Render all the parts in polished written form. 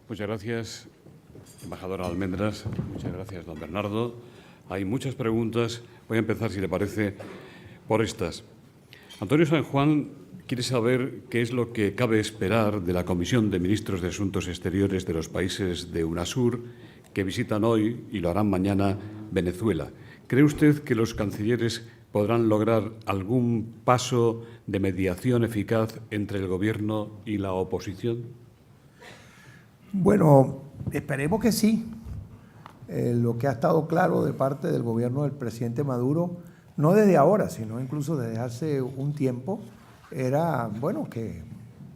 Muchas gracias, embajadora Almendras. Muchas gracias, don Bernardo. Hay muchas preguntas. Voy a empezar, si le parece, por estas. Antonio San Juan quiere saber qué es lo que cabe esperar de la Comisión de Ministros de Asuntos Exteriores de los países de UNASUR que visitan hoy, y lo harán mañana, Venezuela. ¿Cree usted que los cancilleres podrán lograr algún paso de mediación eficaz entre el Gobierno y la oposición? Bueno, esperemos que sí. Lo que ha estado claro de parte del gobierno del presidente Maduro, no desde ahora, sino incluso desde hace un tiempo, era, bueno, que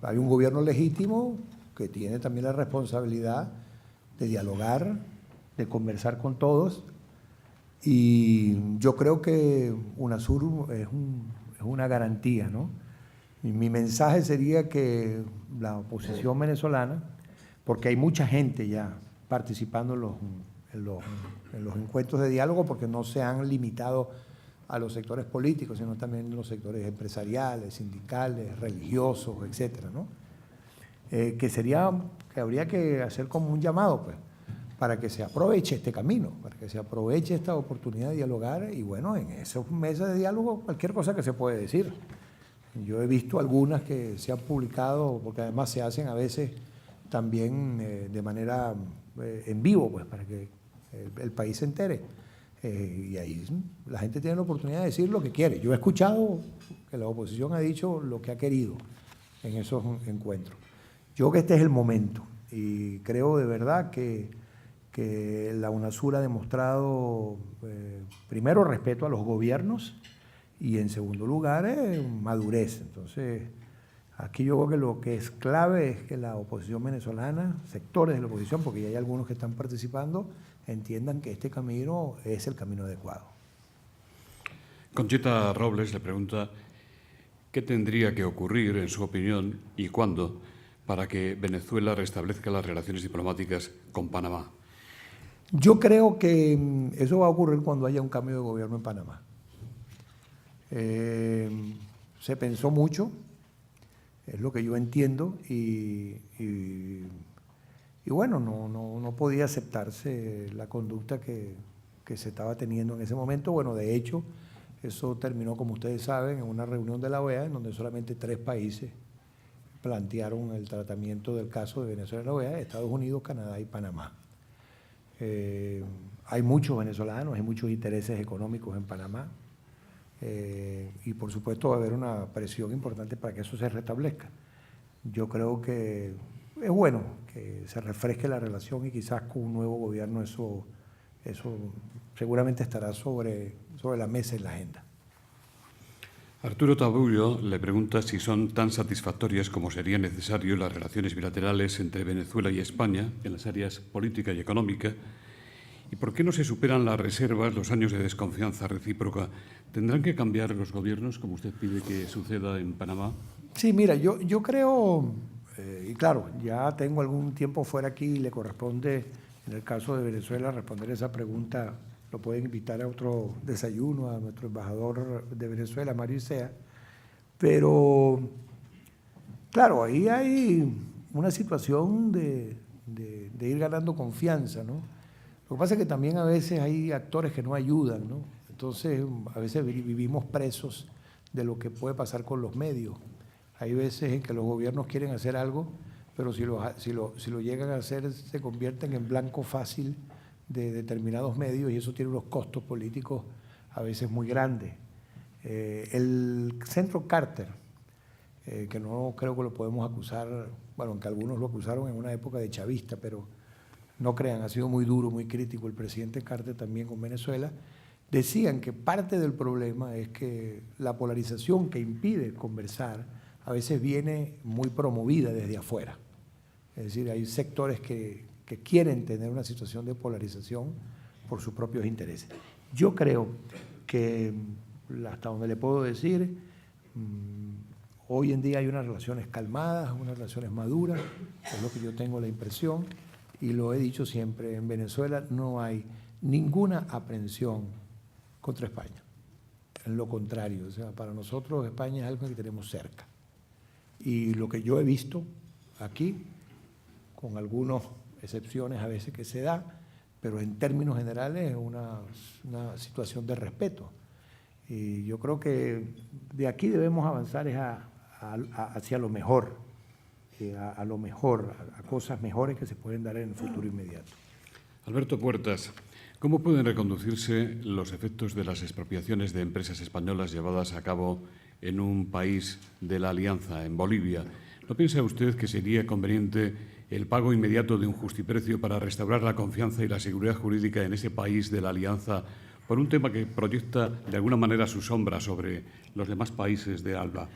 hay un gobierno legítimo que tiene también la responsabilidad de dialogar, de conversar con todos. Y yo creo que UNASUR es una garantía, ¿no? Y mi mensaje sería que la oposición venezolana, porque hay mucha gente ya participando en los encuentros de diálogo, porque no se han limitado a los sectores políticos, sino también los sectores empresariales, sindicales, religiosos, etcétera, ¿no? Que habría que hacer como un llamado, pues, para que se aproveche este camino, para que se aproveche esta oportunidad de dialogar. Y bueno, en esos meses de diálogo, cualquier cosa que se puede decir. Yo he visto algunas que se han publicado, porque además se hacen a veces también de manera en vivo, pues, para que el país se entere. Y ahí la gente tiene la oportunidad de decir lo que quiere. Yo he escuchado que la oposición ha dicho lo que ha querido en esos encuentros. Yo creo que este es el momento, y creo de verdad que la UNASUR ha demostrado, primero, respeto a los gobiernos, y en segundo lugar, madurez. Entonces, aquí yo creo que lo que es clave es que la oposición venezolana, sectores de la oposición, porque ya hay algunos que están participando, entiendan que este camino es el camino adecuado. Conchita Robles le pregunta qué tendría que ocurrir, en su opinión, y cuándo, para que Venezuela restablezca las relaciones diplomáticas con Panamá. Yo creo que eso va a ocurrir cuando haya un cambio de gobierno en Panamá. Se pensó mucho, es lo que yo entiendo, y bueno, no podía aceptarse la conducta que se estaba teniendo en ese momento. Bueno, de hecho, eso terminó, como ustedes saben, en una reunión de la OEA, en donde solamente 3 países plantearon el tratamiento del caso de Venezuela en la OEA: Estados Unidos, Canadá y Panamá. Hay muchos venezolanos, hay muchos intereses económicos en Panamá, y por supuesto va a haber una presión importante para que eso se restablezca. Yo creo que es bueno que se refresque la relación, y quizás con un nuevo gobierno eso seguramente estará sobre la mesa y la agenda. Arturo Tabullo le pregunta si son tan satisfactorias como sería necesario las relaciones bilaterales entre Venezuela y España en las áreas política y económica, y por qué no se superan las reservas, los años de desconfianza recíproca. ¿Tendrán que cambiar los gobiernos, como usted pide que suceda en Panamá? Sí, mira, yo creo, y claro, ya tengo algún tiempo fuera aquí y le corresponde, en el caso de Venezuela, responder esa pregunta. Lo pueden invitar a otro desayuno, a nuestro embajador de Venezuela, Mario Isea. Pero, claro, ahí hay una situación de ir ganando confianza, ¿no? Lo que pasa es que también a veces hay actores que no ayudan, ¿no? Entonces, a veces vivimos presos de lo que puede pasar con los medios. Hay veces en que los gobiernos quieren hacer algo, pero si lo llegan a hacer, se convierten en blanco fácil de determinados medios, y eso tiene unos costos políticos a veces muy grandes. El Centro Carter, que no creo que lo podemos acusar, bueno, aunque algunos lo acusaron en una época de chavista, pero no crean, ha sido muy duro, muy crítico el presidente Carter también con Venezuela. Decían que parte del problema es que la polarización que impide conversar a veces viene muy promovida desde afuera. Es decir, hay sectores que quieren tener una situación de polarización por sus propios intereses. Yo creo que, hasta donde le puedo decir, hoy en día hay unas relaciones calmadas, unas relaciones maduras, es lo que yo tengo la impresión, y lo he dicho siempre: en Venezuela no hay ninguna aprensión contra España. En lo contrario, o sea, para nosotros España es algo que tenemos cerca. Y lo que yo he visto aquí, con algunas excepciones a veces que se da, pero en términos generales es una situación de respeto. Y yo creo que de aquí debemos avanzar hacia lo mejor, a lo mejor, a cosas mejores que se pueden dar en el futuro inmediato. Alberto Puertas, ¿cómo pueden reconducirse los efectos de las expropiaciones de empresas españolas llevadas a cabo en un país de la Alianza, en Bolivia? ¿No piensa usted que sería conveniente el pago inmediato de un justiprecio para restaurar la confianza y la seguridad jurídica en ese país de la Alianza por un tema que proyecta de alguna manera su sombra sobre los demás países de ALBA?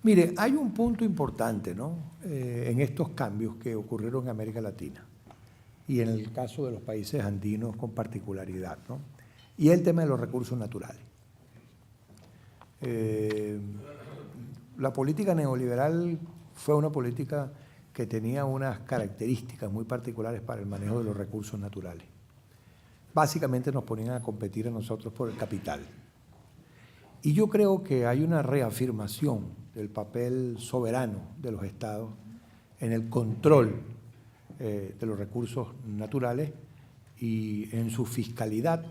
Mire, hay un punto importante, ¿no? En estos cambios que ocurrieron en América Latina y en el caso de los países andinos con particularidad, ¿no? Y el tema de los recursos naturales. La política neoliberal fue una política que tenía unas características muy particulares para el manejo de los recursos naturales. Básicamente nos ponían a competir a nosotros por el capital. Y yo creo que hay una reafirmación del papel soberano de los estados en el control de los recursos naturales y en su fiscalidad.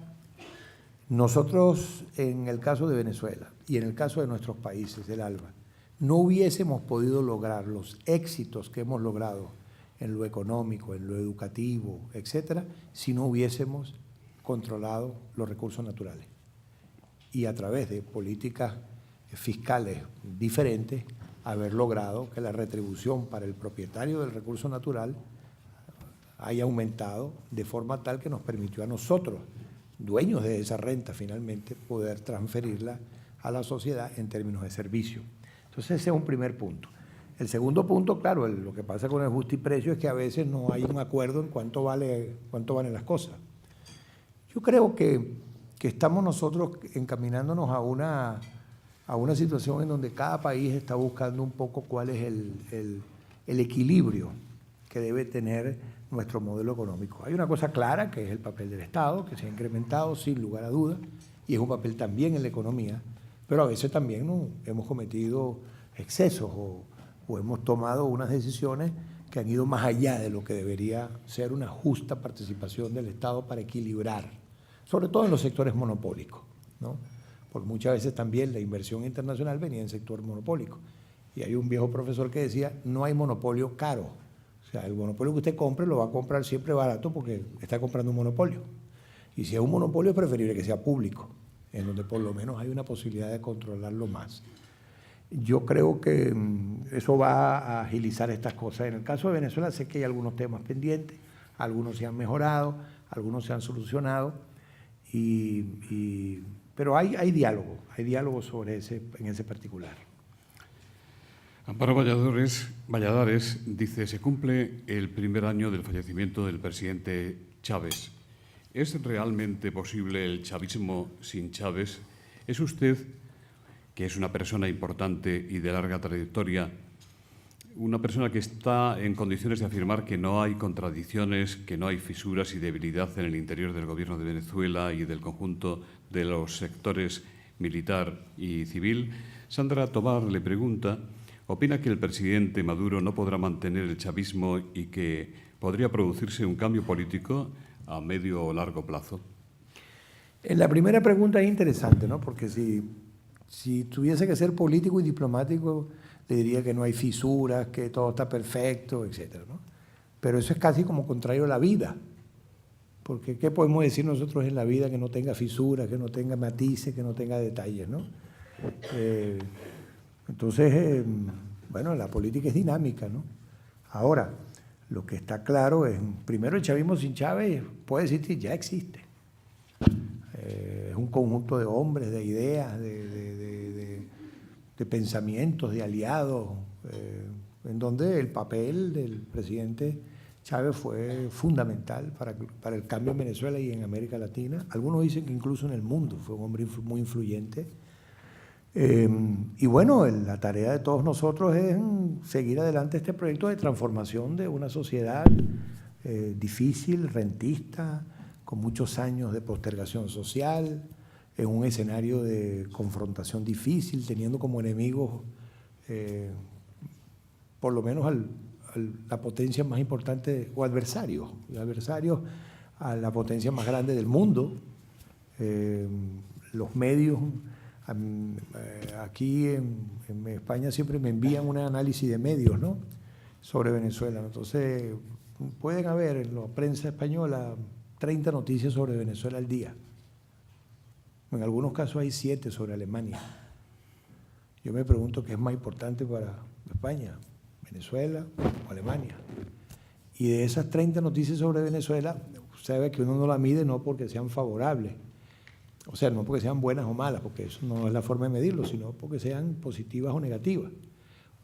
Nosotros, en el caso de Venezuela y en el caso de nuestros países del ALBA, no hubiésemos podido lograr los éxitos que hemos logrado en lo económico, en lo educativo, etcétera, si no hubiésemos controlado los recursos naturales. Y a través de políticas fiscales diferentes, haber logrado que la retribución para el propietario del recurso natural haya aumentado de forma tal que nos permitió a nosotros, dueños de esa renta finalmente, poder transferirla a la sociedad en términos de servicio. Entonces ese es un primer punto. El segundo punto, claro, lo que pasa con el justiprecio es que a veces no hay un acuerdo en cuánto valen las cosas. Yo creo que estamos nosotros encaminándonos a una situación en donde cada país está buscando un poco cuál es el equilibrio que debe tener nuestro modelo económico. Hay una cosa clara, que es el papel del Estado, que se ha incrementado sin lugar a dudas, y es un papel también en la economía, pero a veces también hemos cometido excesos o hemos tomado unas decisiones que han ido más allá de lo que debería ser una justa participación del Estado para equilibrar, sobre todo en los sectores monopólicos, ¿no? Porque muchas veces también la inversión internacional venía en sector monopólico. Y hay un viejo profesor que decía, no hay monopolio caro. O sea, el monopolio que usted compre lo va a comprar siempre barato porque está comprando un monopolio. Y si es un monopolio es preferible que sea público, en donde por lo menos hay una posibilidad de controlarlo más. Yo creo que eso va a agilizar estas cosas. En el caso de Venezuela sé que hay algunos temas pendientes, algunos se han mejorado, algunos se han solucionado, pero hay diálogo en ese particular. Amparo Valladares dice, se cumple el primer año del fallecimiento del presidente Chávez. ¿Es realmente posible el chavismo sin Chávez? ¿Es usted, que es una persona importante y de larga trayectoria, una persona que está en condiciones de afirmar que no hay contradicciones, que no hay fisuras y debilidad en el interior del gobierno de Venezuela y del conjunto de los sectores militar y civil? Sandra Tobar le pregunta, ¿opina que el presidente Maduro no podrá mantener el chavismo y que podría producirse un cambio político a medio o largo plazo? La primera pregunta es interesante, ¿no? Porque si tuviese que ser político y diplomático, le diría que no hay fisuras, que todo está perfecto, etcétera, ¿no? Pero eso es casi como contrario a la vida. Porque ¿qué podemos decir nosotros en la vida que no tenga fisuras, que no tenga matices, que no tenga detalles, ¿no? Entonces, bueno, la política es dinámica, ¿no? Ahora, lo que está claro es, primero, el chavismo sin Chávez puede existir, ya existe. Es un conjunto de hombres, de ideas, de pensamientos, de aliados, en donde el papel del presidente Chávez fue fundamental para el cambio en Venezuela y en América Latina. Algunos dicen que incluso en el mundo fue un hombre muy influyente. Y bueno, la tarea de todos nosotros es seguir adelante este proyecto de transformación de una sociedad difícil, rentista, con muchos años de postergación social, en un escenario de confrontación difícil, teniendo como enemigos por lo menos la potencia más importante, o adversarios a la potencia más grande del mundo. Los medios, aquí en España siempre me envían un análisis de medios, ¿no?, sobre Venezuela. Entonces, pueden haber en la prensa española 30 noticias sobre Venezuela al día. En algunos casos hay 7 sobre Alemania. Yo me pregunto qué es más importante para España, Venezuela o Alemania. Y de esas 30 noticias sobre Venezuela, sabe que uno no la mide no porque sean favorables, o sea, no porque sean buenas o malas, porque eso no es la forma de medirlo, sino porque sean positivas o negativas,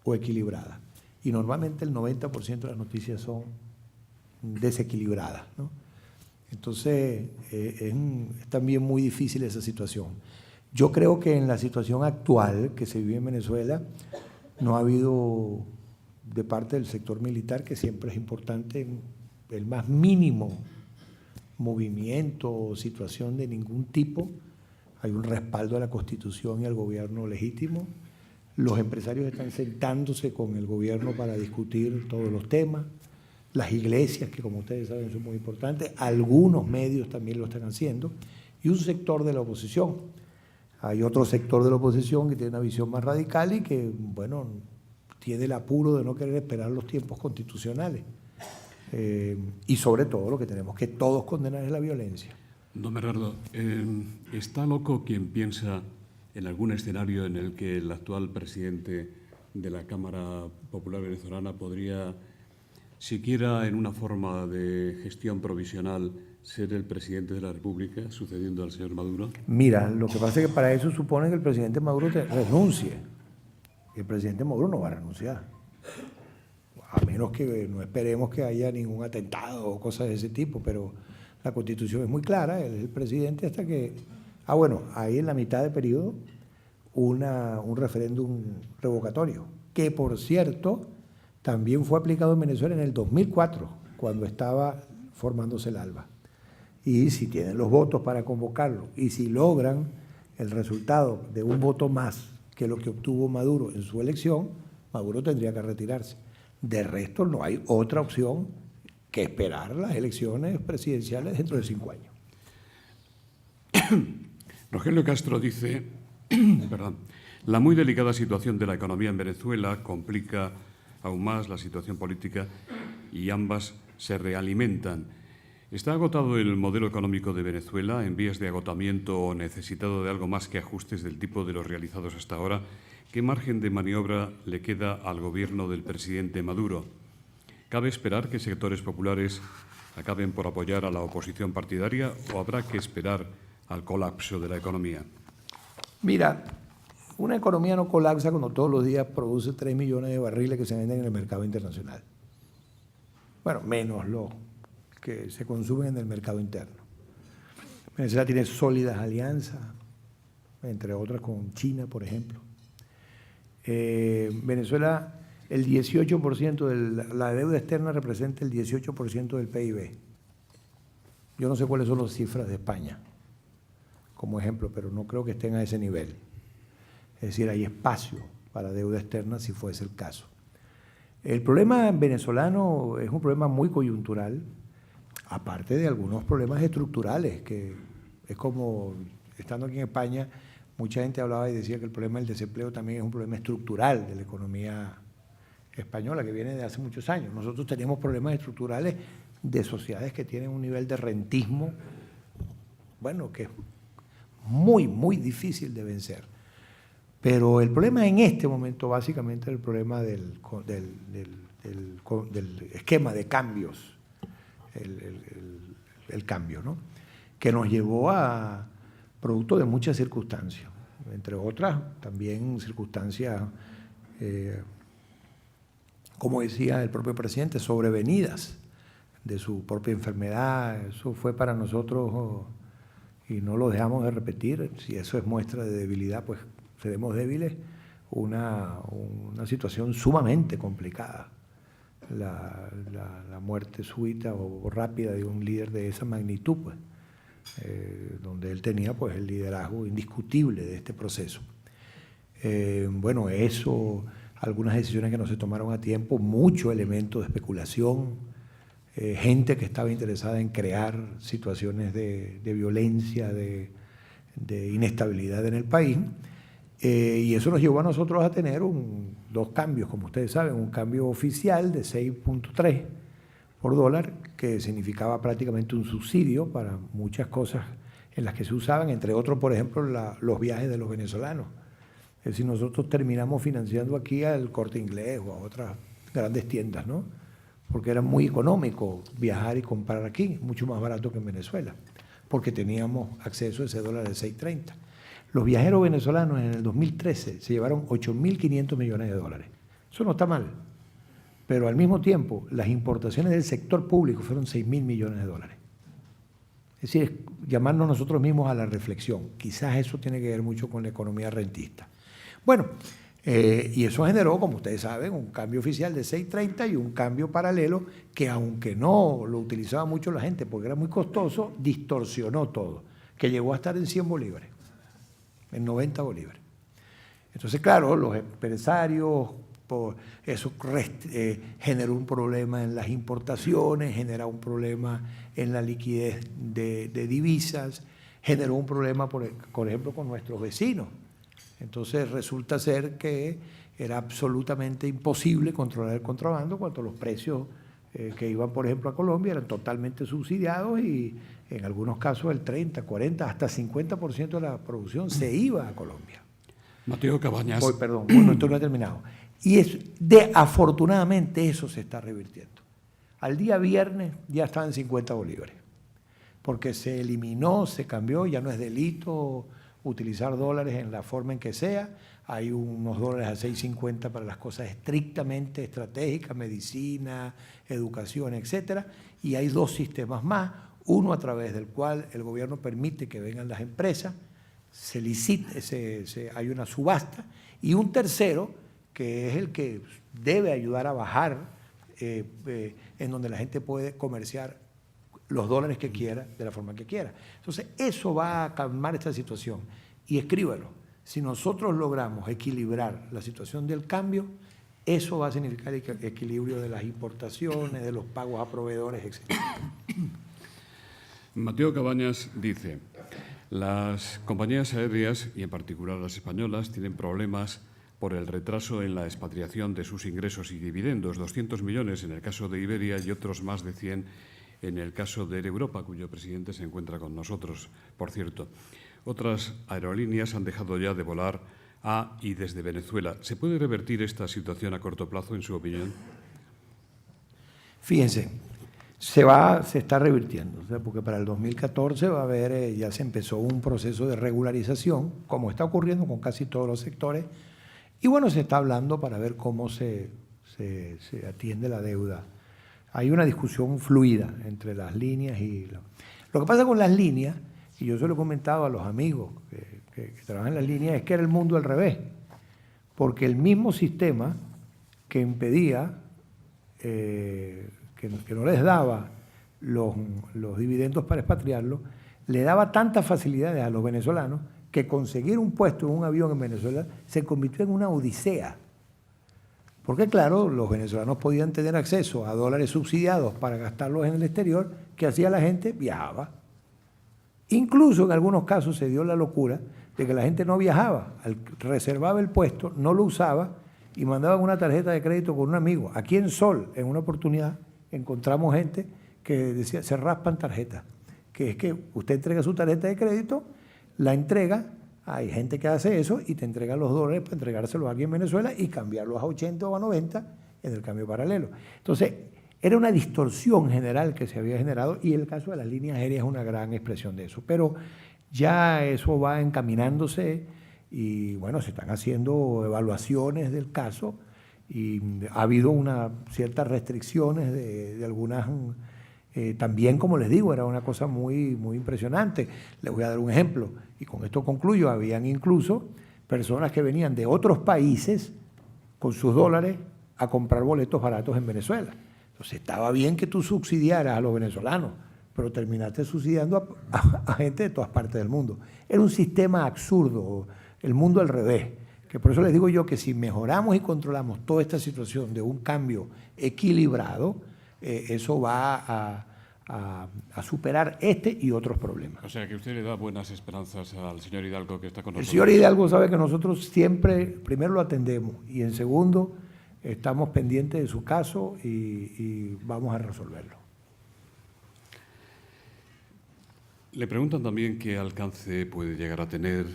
o equilibradas. Y normalmente el 90% de las noticias son desequilibradas, ¿no? Entonces, es también muy difícil esa situación. Yo creo que en la situación actual que se vive en Venezuela, no ha habido de parte del sector militar, que siempre es importante, el más mínimo movimiento o situación de ningún tipo. Hay un respaldo a la Constitución y al gobierno legítimo. Los empresarios están sentándose con el gobierno para discutir todos los temas. Las iglesias, que como ustedes saben son muy importantes, algunos medios también lo están haciendo, y un sector de la oposición. Hay otro sector de la oposición que tiene una visión más radical y que, bueno, tiene el apuro de no querer esperar los tiempos constitucionales. Y sobre todo lo que tenemos que todos condenar es la violencia. Don Bernardo, ¿está loco quien piensa en algún escenario en el que el actual presidente de la Cámara Popular Venezolana podría, siquiera en una forma de gestión provisional, ser el presidente de la República, sucediendo al señor Maduro? Mira, lo que pasa es que para eso supone que el presidente Maduro renuncie. El presidente Maduro no va a renunciar, a menos que no esperemos que haya ningún atentado o cosas de ese tipo, pero la Constitución es muy clara, él es el presidente hasta que... bueno, ahí en la mitad de periodo un referéndum revocatorio, que por cierto también fue aplicado en Venezuela en el 2004, cuando estaba formándose el ALBA. Y si tienen los votos para convocarlo, y si logran el resultado de un voto más que lo que obtuvo Maduro en su elección, Maduro tendría que retirarse. De resto, no hay otra opción que esperar las elecciones presidenciales dentro de 5 años. Rogelio Castro dice, perdón, la muy delicada situación de la economía en Venezuela complica aún más la situación política y ambas se realimentan. ¿Está agotado el modelo económico de Venezuela, en vías de agotamiento o necesitado de algo más que ajustes del tipo de los realizados hasta ahora? ¿Qué margen de maniobra le queda al gobierno del presidente Maduro? ¿Cabe esperar que sectores populares acaben por apoyar a la oposición partidaria o habrá que esperar al colapso de la economía? Mira, una economía no colapsa cuando todos los días produce 3 millones de barriles que se venden en el mercado internacional. Bueno, menos los que se consumen en el mercado interno. Venezuela tiene sólidas alianzas, entre otras con China, por ejemplo. Venezuela, el 18% de la deuda externa representa el 18% del PIB. Yo no sé cuáles son las cifras de España, como ejemplo, pero no creo que estén a ese nivel. Es decir, hay espacio para deuda externa si fuese el caso. El problema venezolano es un problema muy coyuntural, aparte de algunos problemas estructurales, que es como, estando aquí en España, mucha gente hablaba y decía que el problema del desempleo también es un problema estructural de la economía española, que viene de hace muchos años. Nosotros tenemos problemas estructurales de sociedades que tienen un nivel de rentismo, bueno, que es muy, muy difícil de vencer. Pero el problema en este momento básicamente es el problema del esquema de cambios, el cambio, ¿no?, que nos llevó a producto de muchas circunstancias, entre otras también circunstancias, como decía el propio presidente, sobrevenidas de su propia enfermedad. Eso fue para nosotros, y no lo dejamos de repetir, si eso es muestra de debilidad, pues seremos débiles, una situación sumamente complicada. La muerte súbita o rápida de un líder de esa magnitud, pues, donde él tenía pues el liderazgo indiscutible de este proceso. Bueno, eso, algunas decisiones que no se tomaron a tiempo, mucho elemento de especulación, gente que estaba interesada en crear situaciones de violencia, de inestabilidad en el país, y eso nos llevó a nosotros a tener dos cambios, como ustedes saben, un cambio oficial de 6.3 por dólar, que significaba prácticamente un subsidio para muchas cosas en las que se usaban, entre otros, por ejemplo, los viajes de los venezolanos. Es decir, nosotros terminamos financiando aquí al Corte Inglés o a otras grandes tiendas, ¿no? Porque era muy económico viajar y comprar aquí, mucho más barato que en Venezuela, porque teníamos acceso a ese dólar de 6.30. Los viajeros venezolanos en el 2013 se llevaron 8.500 millones de dólares. Eso no está mal, pero al mismo tiempo las importaciones del sector público fueron 6.000 millones de dólares. Es decir, llamarnos nosotros mismos a la reflexión. Quizás eso tiene que ver mucho con la economía rentista. Bueno, y eso generó, como ustedes saben, un cambio oficial de 6.30 y un cambio paralelo que, aunque no lo utilizaba mucho la gente porque era muy costoso, distorsionó todo, que llegó a estar en 100 bolívares, en 90 bolívares. Entonces, claro, los empresarios, eso generó un problema en las importaciones, generó un problema en la liquidez de divisas, generó un problema, por ejemplo, con nuestros vecinos. Entonces resulta ser que era absolutamente imposible controlar el contrabando cuando los precios que iban, por ejemplo, a Colombia eran totalmente subsidiados y en algunos casos el 30, 40, hasta 50% de la producción se iba a Colombia. Mateo Cabañas. Perdón, esto no ha terminado. Y afortunadamente eso se está revirtiendo. Al día viernes ya estaban 50 bolívares, porque se eliminó, se cambió, ya no es delito utilizar dólares en la forma en que sea. Hay unos dólares a 6.50 para las cosas estrictamente estratégicas, medicina, educación, etcétera, y hay dos sistemas más, uno a través del cual el gobierno permite que vengan las empresas, se licita, hay una subasta, y un tercero que es el que debe ayudar a bajar, en donde la gente puede comerciar los dólares que quiera, de la forma que quiera. Entonces, eso va a calmar esta situación. Y escríbalo, si nosotros logramos equilibrar la situación del cambio, eso va a significar el equilibrio de las importaciones, de los pagos a proveedores, etc. Mateo Cabañas dice, las compañías aéreas, y en particular las españolas, tienen problemas por el retraso en la expatriación de sus ingresos y dividendos, 200 millones en el caso de Iberia y otros más de 100 en el caso de Air Europa, cuyo presidente se encuentra con nosotros, por cierto. Otras aerolíneas han dejado ya de volar a y desde Venezuela. ¿Se puede revertir esta situación a corto plazo, en su opinión? Fíjense, se está revirtiendo, o sea, porque para el 2014 va a haber, ya se empezó un proceso de regularización, como está ocurriendo con casi todos los sectores, y bueno, se está hablando para ver cómo se atiende la deuda. Hay una discusión fluida entre las líneas y... Lo que pasa con las líneas, y yo se lo he comentado a los amigos que trabajan en las líneas, es que era el mundo al revés, porque el mismo sistema que impedía, que no les daba los dividendos para expatriarlos, le daba tantas facilidades a los venezolanos que conseguir un puesto en un avión en Venezuela se convirtió en una odisea. Porque claro, los venezolanos podían tener acceso a dólares subsidiados para gastarlos en el exterior, que hacía la gente, viajaba. Incluso en algunos casos se dio la locura de que la gente no viajaba, reservaba el puesto, no lo usaba y mandaban una tarjeta de crédito con un amigo. Aquí en Sol, en una oportunidad, encontramos gente que decía, se raspan tarjetas, que es que usted entrega su tarjeta de crédito, la entrega, hay gente que hace eso y te entrega los dólares para entregárselos a alguien en Venezuela y cambiarlos a 80 o a 90 en el cambio paralelo. Entonces, era una distorsión general que se había generado y el caso de las líneas aéreas es una gran expresión de eso. Pero ya eso va encaminándose y bueno, se están haciendo evaluaciones del caso y ha habido ciertas restricciones de algunas... también, como les digo, era una cosa muy, muy impresionante. Les voy a dar un ejemplo y con esto concluyo. Habían incluso personas que venían de otros países con sus dólares a comprar boletos baratos en Venezuela. Entonces estaba bien que tú subsidiaras a los venezolanos, pero terminaste subsidiando a gente de todas partes del mundo. Era un sistema absurdo, el mundo al revés. que por eso les digo yo que si mejoramos y controlamos toda esta situación de un cambio equilibrado, eso va a superar este y otros problemas. O sea, que usted le da buenas esperanzas al señor Hidalgo que está con nosotros. El señor Hidalgo sabe que nosotros siempre, primero lo atendemos y en segundo, estamos pendientes de su caso y vamos a resolverlo. Le preguntan también qué alcance puede llegar a tener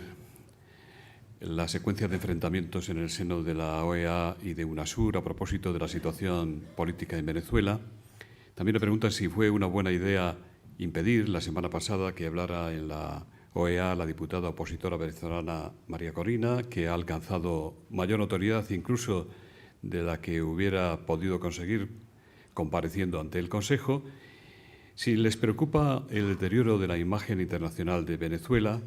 la secuencia de enfrentamientos en el seno de la OEA y de UNASUR a propósito de la situación política en Venezuela. También le preguntan si fue una buena idea impedir la semana pasada que hablara en la OEA la diputada opositora venezolana María Corina, que ha alcanzado mayor notoriedad incluso de la que hubiera podido conseguir compareciendo ante el Consejo. Si les preocupa el deterioro de la imagen internacional de Venezuela,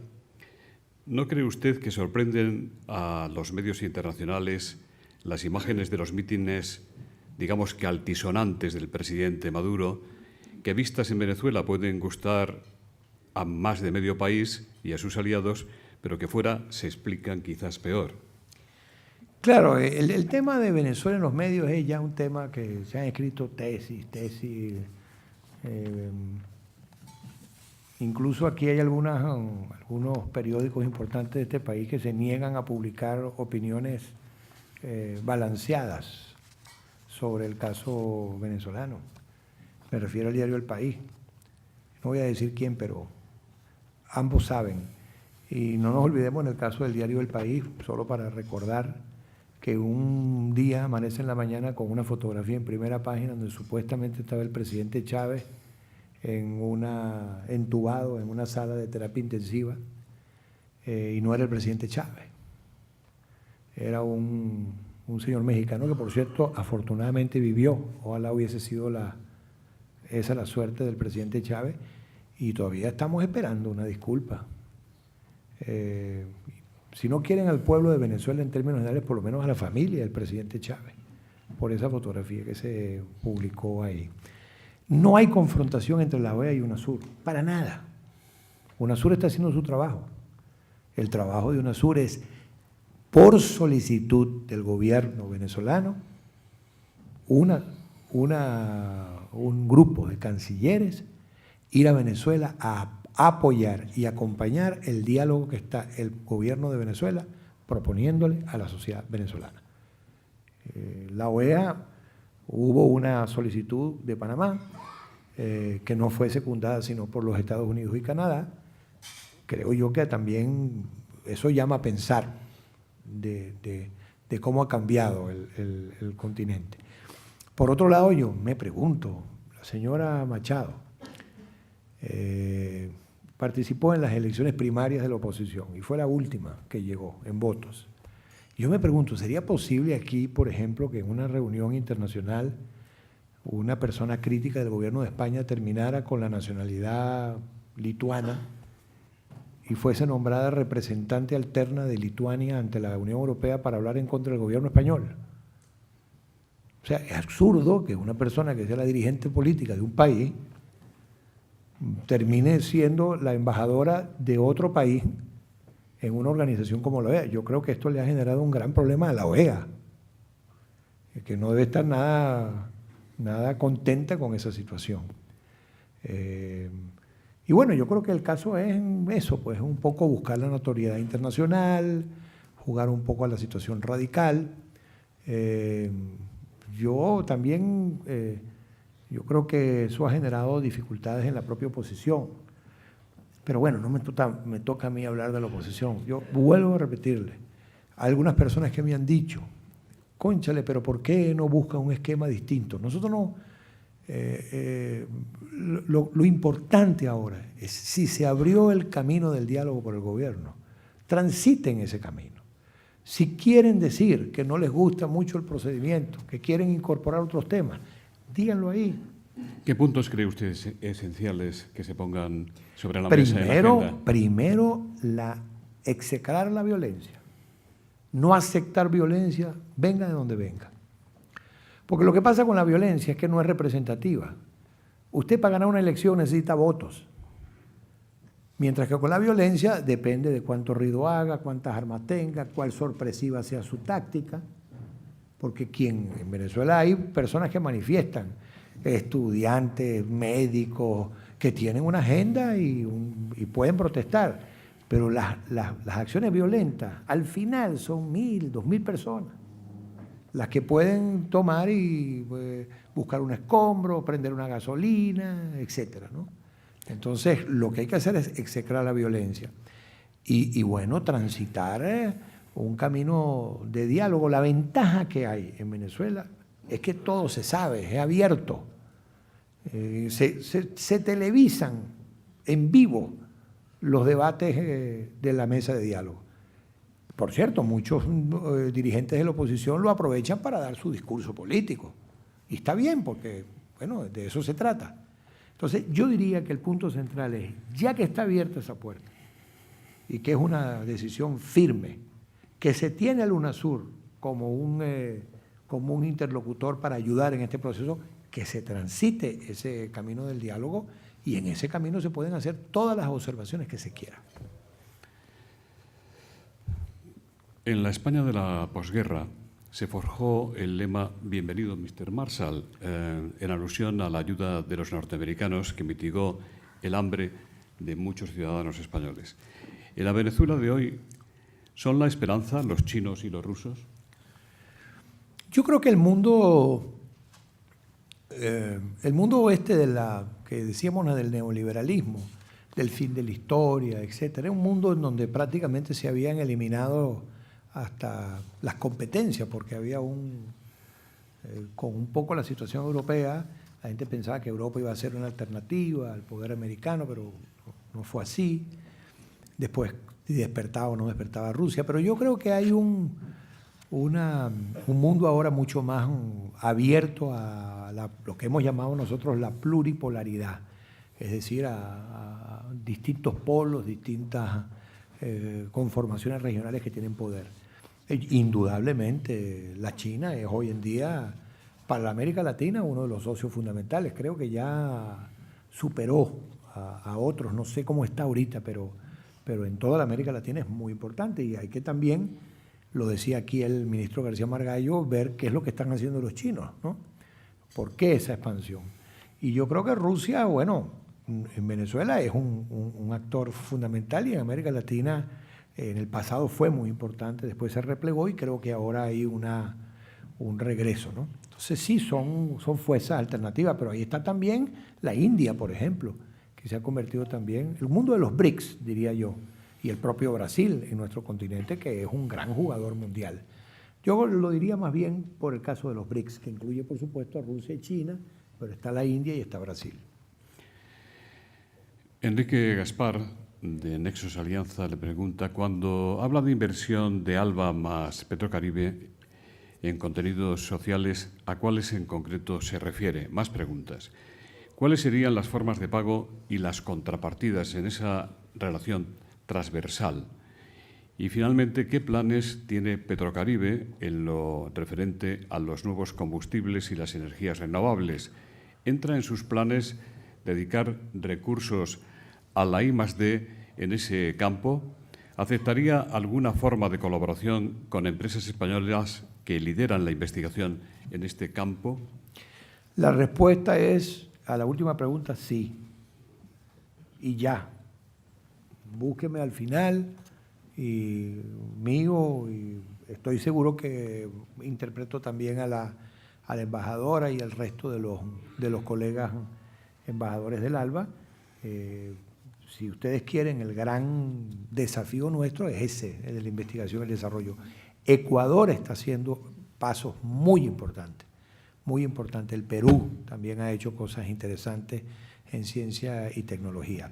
¿no cree usted que sorprenden a los medios internacionales las imágenes de los mítines, digamos que altisonantes del presidente Maduro, que vistas en Venezuela pueden gustar a más de medio país y a sus aliados, pero que fuera se explican quizás peor? Claro, el tema de Venezuela en los medios es ya un tema que se han escrito tesis. Incluso aquí hay algunos periódicos importantes de este país que se niegan a publicar opiniones balanceadas sobre el caso venezolano. Me refiero al diario El País. No voy a decir quién, pero ambos saben. Y no nos olvidemos en el caso del diario El País, solo para recordar que un día amanece en la mañana con una fotografía en primera página donde supuestamente estaba el presidente Chávez entubado en una sala de terapia intensiva, y no era el presidente Chávez. Era un señor mexicano que, por cierto, afortunadamente vivió. Ojalá hubiese sido esa la suerte del presidente Chávez, y todavía estamos esperando una disculpa. Si no quieren al pueblo de Venezuela en términos generales, por lo menos a la familia del presidente Chávez, por esa fotografía que se publicó ahí. No hay confrontación entre la OEA y UNASUR, para nada. UNASUR está haciendo su trabajo. El trabajo de UNASUR es, por solicitud del gobierno venezolano, un grupo de cancilleres ir a Venezuela a apoyar y acompañar el diálogo que está el gobierno de Venezuela proponiéndole a la sociedad venezolana. La OEA, hubo una solicitud de Panamá que no fue secundada sino por los Estados Unidos y Canadá. Creo yo que también eso llama a pensar de cómo ha cambiado el continente. Por otro lado, yo me pregunto, la señora Machado participó en las elecciones primarias de la oposición y fue la última que llegó en votos. Yo me pregunto, ¿sería posible aquí, por ejemplo, que en una reunión internacional una persona crítica del gobierno de España terminara con la nacionalidad lituana y fuese nombrada representante alterna de Lituania ante la Unión Europea para hablar en contra del gobierno español? O sea, es absurdo que una persona que sea la dirigente política de un país termine siendo la embajadora de otro país en una organización como la OEA. Yo creo que esto le ha generado un gran problema a la OEA, que no debe estar nada contenta con esa situación. Y bueno, yo creo que el caso es eso, pues un poco buscar la notoriedad internacional, jugar un poco a la situación radical. Yo también, yo creo que eso ha generado dificultades en la propia oposición. Pero bueno, no me toca a mí hablar de la oposición. Yo vuelvo a repetirle, a algunas personas que me han dicho, cónchale, pero ¿por qué no buscan un esquema distinto? Nosotros no. Lo importante ahora es, si se abrió el camino del diálogo por el gobierno, transiten ese camino. Si quieren decir que no les gusta mucho el procedimiento, que quieren incorporar otros temas, díganlo ahí. ¿Qué puntos cree usted esenciales que se pongan sobre la mesa en la agenda? Primero, execrar la violencia. No aceptar violencia, venga de donde venga. Porque lo que pasa con la violencia es que no es representativa. Usted para ganar una elección necesita votos. Mientras que con la violencia depende de cuánto ruido haga, cuántas armas tenga, cuál sorpresiva sea su táctica, porque en Venezuela hay personas que manifiestan, estudiantes, médicos, que tienen una agenda y pueden protestar, pero las acciones violentas al final son 1.000, 2.000 personas, las que pueden tomar y buscar un escombro, prender una gasolina, etcétera, ¿no? Entonces, lo que hay que hacer es execrar la violencia y bueno, transitar un camino de diálogo. La ventaja que hay en Venezuela es que todo se sabe, es abierto. Se televisan en vivo los debates de la mesa de diálogo. Por cierto, muchos dirigentes de la oposición lo aprovechan para dar su discurso político. Y está bien, porque, bueno, de eso se trata. Entonces, yo diría que el punto central es, ya que está abierta esa puerta, y que es una decisión firme, que se tiene al UNASUR como un interlocutor para ayudar en este proceso, que se transite ese camino del diálogo, y en ese camino se pueden hacer todas las observaciones que se quieran. En la España de la posguerra se forjó el lema «Bienvenido, Mr. Marshall», en alusión a la ayuda de los norteamericanos que mitigó el hambre de muchos ciudadanos españoles. En la Venezuela de hoy, ¿son la esperanza los chinos y los rusos? Yo creo que el mundo oeste que decíamos del neoliberalismo, del fin de la historia, etcétera, es un mundo en donde prácticamente se habían eliminado hasta las competencias, porque había con un poco la situación europea, la gente pensaba que Europa iba a ser una alternativa al poder americano, pero no fue así. Después, si despertaba o no despertaba Rusia, pero yo creo que hay un mundo ahora mucho más abierto a lo que hemos llamado nosotros la pluripolaridad, es decir, a distintos polos, distintas conformaciones regionales que tienen poder. Indudablemente, la China es hoy en día, para la América Latina, uno de los socios fundamentales. Creo que ya superó a otros, no sé cómo está ahorita, pero en toda la América Latina es muy importante, y hay que también, lo decía aquí el ministro García Margallo, ver qué es lo que están haciendo los chinos, ¿no? ¿Por qué esa expansión? Y yo creo que Rusia, bueno, en Venezuela es un actor fundamental, y en América Latina en el pasado fue muy importante, después se replegó y creo que ahora hay un regreso, ¿no? Entonces sí, son fuerzas alternativas, pero ahí está también la India, por ejemplo, que se ha convertido también, el mundo de los BRICS, diría yo, y el propio Brasil en nuestro continente, que es un gran jugador mundial. Yo lo diría más bien por el caso de los BRICS, que incluye, por supuesto, a Rusia y China, pero está la India y está Brasil. Enrique Gaspar, de Nexos Alianza, le pregunta, cuando habla de inversión de ALBA más Petrocaribe en contenidos sociales, ¿a cuáles en concreto se refiere? Más preguntas. ¿Cuáles serían las formas de pago y las contrapartidas en esa relación transversal? Y finalmente, ¿qué planes tiene Petrocaribe en lo referente a los nuevos combustibles y las energías renovables? ¿Entra en sus planes dedicar recursos a la I+D en ese campo? ¿Aceptaría alguna forma de colaboración con empresas españolas que lideran la investigación en este campo? La respuesta es, a la última pregunta, sí. Y ya. Búsqueme al final y estoy seguro que interpreto también a la embajadora y al resto de los colegas embajadores del ALBA. Si ustedes quieren, el gran desafío nuestro es ese, el de la investigación y el desarrollo. Ecuador está haciendo pasos muy importantes, muy importantes. El Perú también ha hecho cosas interesantes en ciencia y tecnología.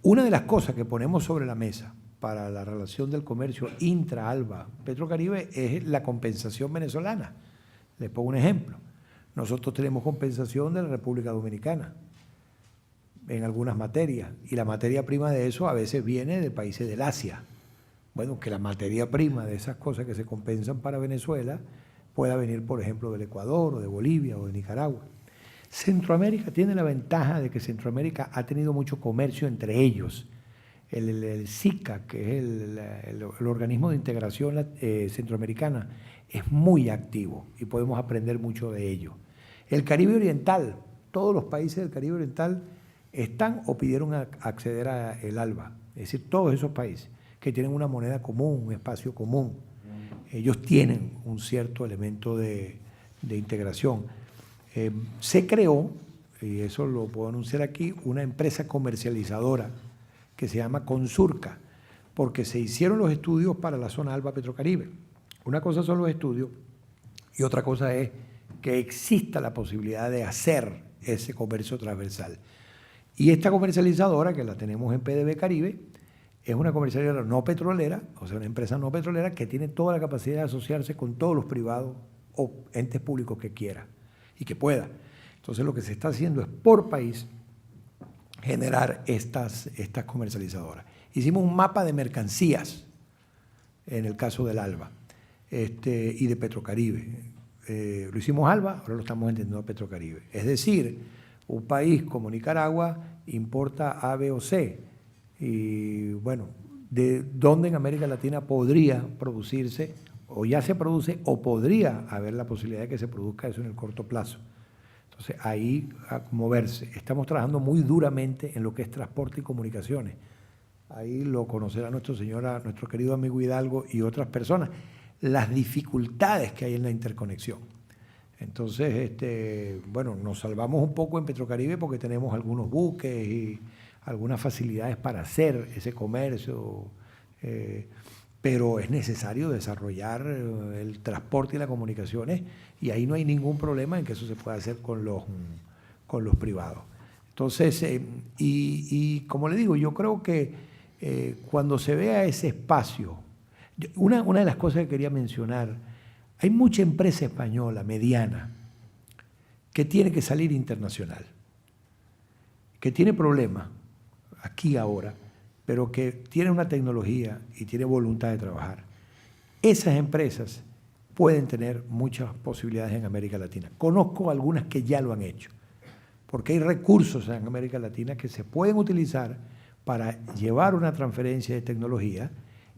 Una de las cosas que ponemos sobre la mesa para la relación del comercio intra-ALBA Petrocaribe es la compensación venezolana. Les pongo un ejemplo. Nosotros tenemos compensación de la República Dominicana en algunas materias, y la materia prima de eso a veces viene de países del Asia. Bueno, que la materia prima de esas cosas que se compensan para Venezuela pueda venir, por ejemplo, del Ecuador o de Bolivia o de Nicaragua. Centroamérica tiene la ventaja de que Centroamérica ha tenido mucho comercio entre ellos. El SICA, que es el organismo de integración centroamericana, es muy activo y podemos aprender mucho de ello. El Caribe Oriental, todos los países del Caribe Oriental están o pidieron acceder al ALBA, es decir, todos esos países que tienen una moneda común, un espacio común, ellos tienen un cierto elemento de integración. Se creó, y eso lo puedo anunciar aquí, una empresa comercializadora que se llama Consurca, porque se hicieron los estudios para la zona ALBA Petrocaribe. Una cosa son los estudios y otra cosa es que exista la posibilidad de hacer ese comercio transversal. Y esta comercializadora, que la tenemos en PDB Caribe, es una comercializadora no petrolera, o sea, una empresa no petrolera que tiene toda la capacidad de asociarse con todos los privados o entes públicos que quiera y que pueda. Entonces, lo que se está haciendo es, por país, generar estas comercializadoras. Hicimos un mapa de mercancías, en el caso del ALBA, y de Petrocaribe. Lo hicimos ALBA, ahora lo estamos entendiendo a Petrocaribe. Es decir, un país como Nicaragua importa A, B o C. Y bueno, ¿de dónde en América Latina podría producirse, o ya se produce, o podría haber la posibilidad de que se produzca eso en el corto plazo? Entonces, ahí a moverse. Estamos trabajando muy duramente en lo que es transporte y comunicaciones. Ahí lo conocerá nuestro querido amigo Hidalgo y otras personas, las dificultades que hay en la interconexión. Entonces, bueno, nos salvamos un poco en Petrocaribe porque tenemos algunos buques y algunas facilidades para hacer ese comercio, pero es necesario desarrollar el transporte y las comunicaciones, y ahí no hay ningún problema en que eso se pueda hacer con los privados. Entonces, y como le digo, yo creo que cuando se vea ese espacio, una de las cosas que quería mencionar, hay mucha empresa española, mediana, que tiene que salir internacional, que tiene problemas aquí ahora, pero que tiene una tecnología y tiene voluntad de trabajar. Esas empresas pueden tener muchas posibilidades en América Latina. Conozco algunas que ya lo han hecho, porque hay recursos en América Latina que se pueden utilizar para llevar una transferencia de tecnología,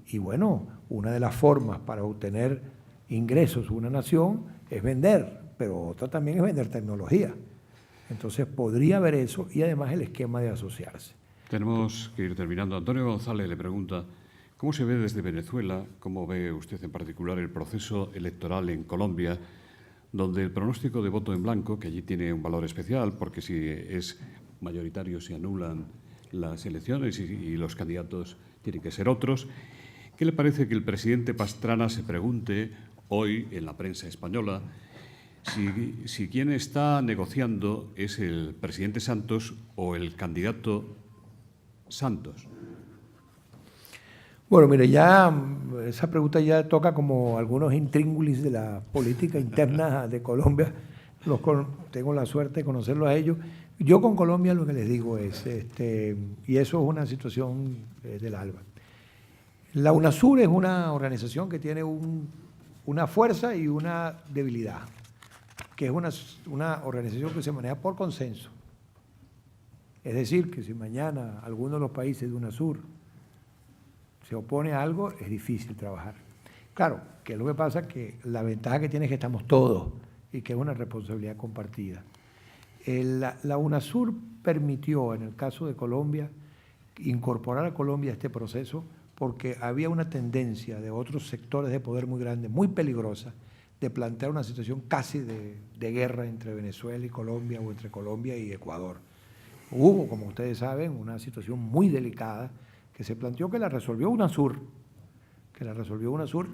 y bueno, una de las formas para obtener ingresos de una nación es vender, pero otra también es vender tecnología. Entonces podría haber eso, y además el esquema de asociarse. Tenemos que ir terminando. Antonio González le pregunta, ¿cómo se ve desde Venezuela, cómo ve usted en particular el proceso electoral en Colombia, donde el pronóstico de voto en blanco, que allí tiene un valor especial, porque si es mayoritario se anulan las elecciones y los candidatos tienen que ser otros? ¿Qué le parece que el presidente Pastrana se pregunte hoy en la prensa española si quien está negociando es el presidente Santos o el candidato Santos? Bueno, mire, ya esa pregunta ya toca como algunos intríngulis de la política interna de Colombia. Tengo la suerte de conocerlos a ellos. Yo con Colombia lo que les digo es, y eso es una situación del ALBA. La UNASUR es una organización que tiene una fuerza y una debilidad, que es una organización que se maneja por consenso. Es decir, que si mañana alguno de los países de UNASUR se opone a algo, es difícil trabajar. Claro, que lo que pasa es que la ventaja que tiene es que estamos todos y que es una responsabilidad compartida. La UNASUR permitió, en el caso de Colombia, incorporar a Colombia a este proceso porque había una tendencia de otros sectores de poder muy grandes, muy peligrosa, de plantear una situación casi de guerra entre Venezuela y Colombia o entre Colombia y Ecuador. Hubo, como ustedes saben, una situación muy delicada que se planteó, que la resolvió UNASUR,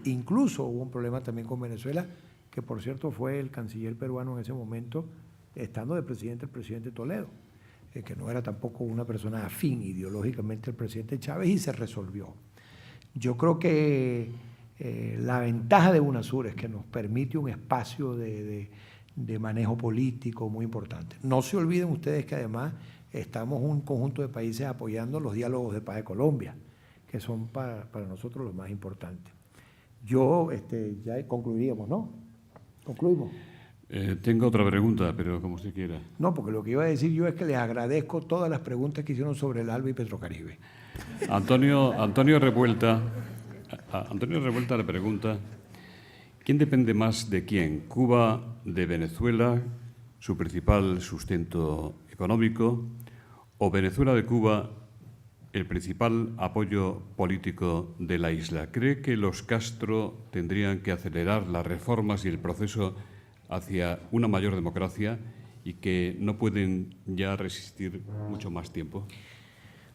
incluso hubo un problema también con Venezuela, que por cierto fue el canciller peruano en ese momento, estando de presidente el presidente Toledo, que no era tampoco una persona afín ideológicamente al presidente Chávez, y se resolvió. Yo creo que la ventaja de UNASUR es que nos permite un espacio de manejo político muy importante. No se olviden ustedes que además estamos un conjunto de países apoyando los diálogos de paz de Colombia, que son para nosotros los más importantes. Ya concluiríamos, ¿no? Concluimos. Tengo otra pregunta, pero como usted quiera. No, porque lo que iba a decir yo es que les agradezco todas las preguntas que hicieron sobre el ALBA y Petrocaribe. Antonio Revuelta le pregunta: ¿quién depende más de quién? ¿Cuba de Venezuela, su principal sustento económico, o Venezuela de Cuba, el principal apoyo político de la isla? ¿Cree que los Castro tendrían que acelerar las reformas y el proceso hacia una mayor democracia y que no pueden ya resistir mucho más tiempo?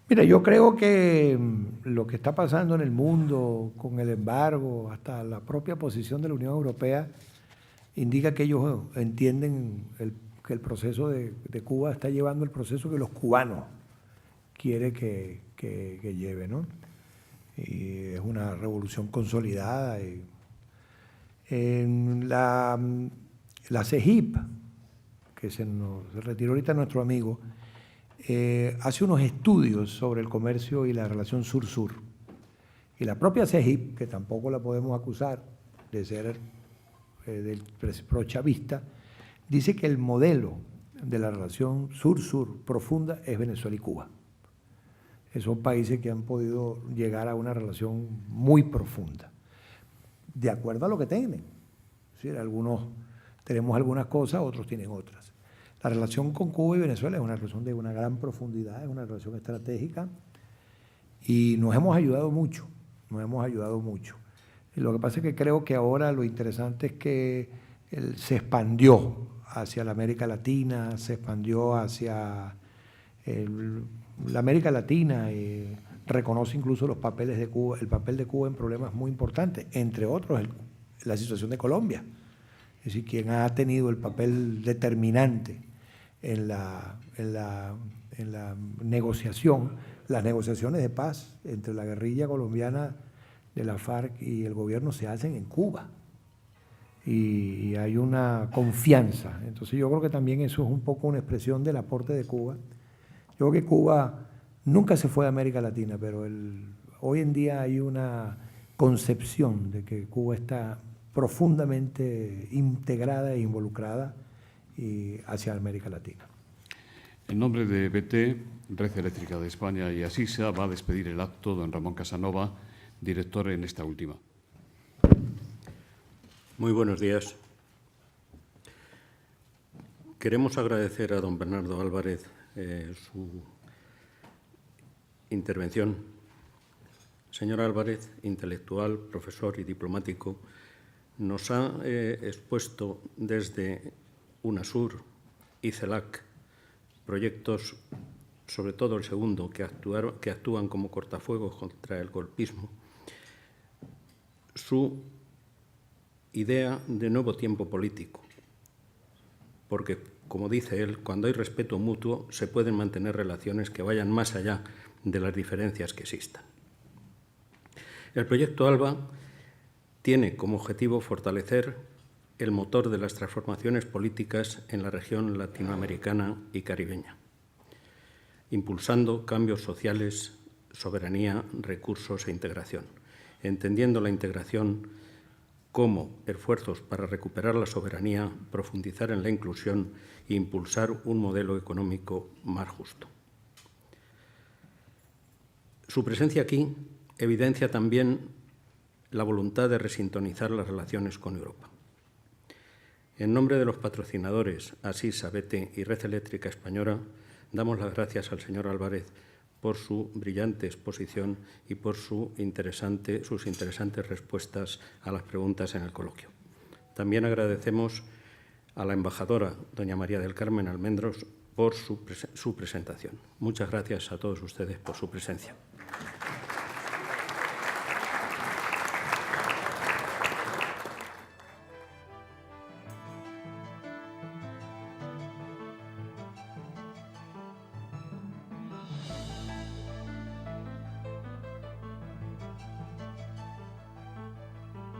Mira, yo creo que lo que está pasando en el mundo con el embargo, hasta la propia posición de la Unión Europea, indica que ellos entienden que el proceso de Cuba está llevando el proceso que los cubanos quieren que lleve, ¿no? Y es una revolución consolidada. En la CEGIP, que se retiró ahorita nuestro amigo, hace unos estudios sobre el comercio y la relación sur-sur. Y la propia CEGIP, que tampoco la podemos acusar de ser del prochavista, dice que el modelo de la relación sur-sur profunda es Venezuela y Cuba. Son países que han podido llegar a una relación muy profunda, de acuerdo a lo que tienen. Es decir, algunos tenemos algunas cosas, otros tienen otras. La relación con Cuba y Venezuela es una relación de una gran profundidad, es una relación estratégica y nos hemos ayudado mucho, Lo que pasa es que creo que ahora lo interesante es que se expandió hacia la América Latina, se expandió hacia la América Latina, reconoce incluso los papeles de Cuba, el papel de Cuba en problemas muy importantes, entre otros la situación de Colombia. Es decir, quien ha tenido el papel determinante en la negociación, las negociaciones de paz entre la guerrilla colombiana de la FARC y el gobierno se hacen en Cuba. Y hay una confianza. Entonces yo creo que también eso es un poco una expresión del aporte de Cuba. Yo creo que Cuba nunca se fue a América Latina, pero hoy en día hay una concepción de que Cuba está profundamente integrada e involucrada hacia América Latina. En nombre de BT, Red Eléctrica de España y Asisa, va a despedir el acto don Ramón Casanova, director en esta última. Muy buenos días. Queremos agradecer a don Bernardo Álvarez su intervención. Señor Álvarez, intelectual, profesor y diplomático, nos ha expuesto desde UNASUR y CELAC proyectos, sobre todo el segundo, que actúan como cortafuegos contra el golpismo, su idea de nuevo tiempo político, porque, como dice él, cuando hay respeto mutuo se pueden mantener relaciones que vayan más allá de las diferencias que existan. El proyecto ALBA tiene como objetivo fortalecer el motor de las transformaciones políticas en la región latinoamericana y caribeña, impulsando cambios sociales, soberanía, recursos e integración, entendiendo la integración como esfuerzos para recuperar la soberanía, profundizar en la inclusión e impulsar un modelo económico más justo. Su presencia aquí evidencia también la voluntad de resintonizar las relaciones con Europa. En nombre de los patrocinadores Asisa, BT y Red Eléctrica Española, damos las gracias al señor Álvarez por su brillante exposición y por sus interesantes respuestas a las preguntas en el coloquio. También agradecemos a la embajadora, doña María del Carmen Almendros, por su presentación. Muchas gracias a todos ustedes por su presencia.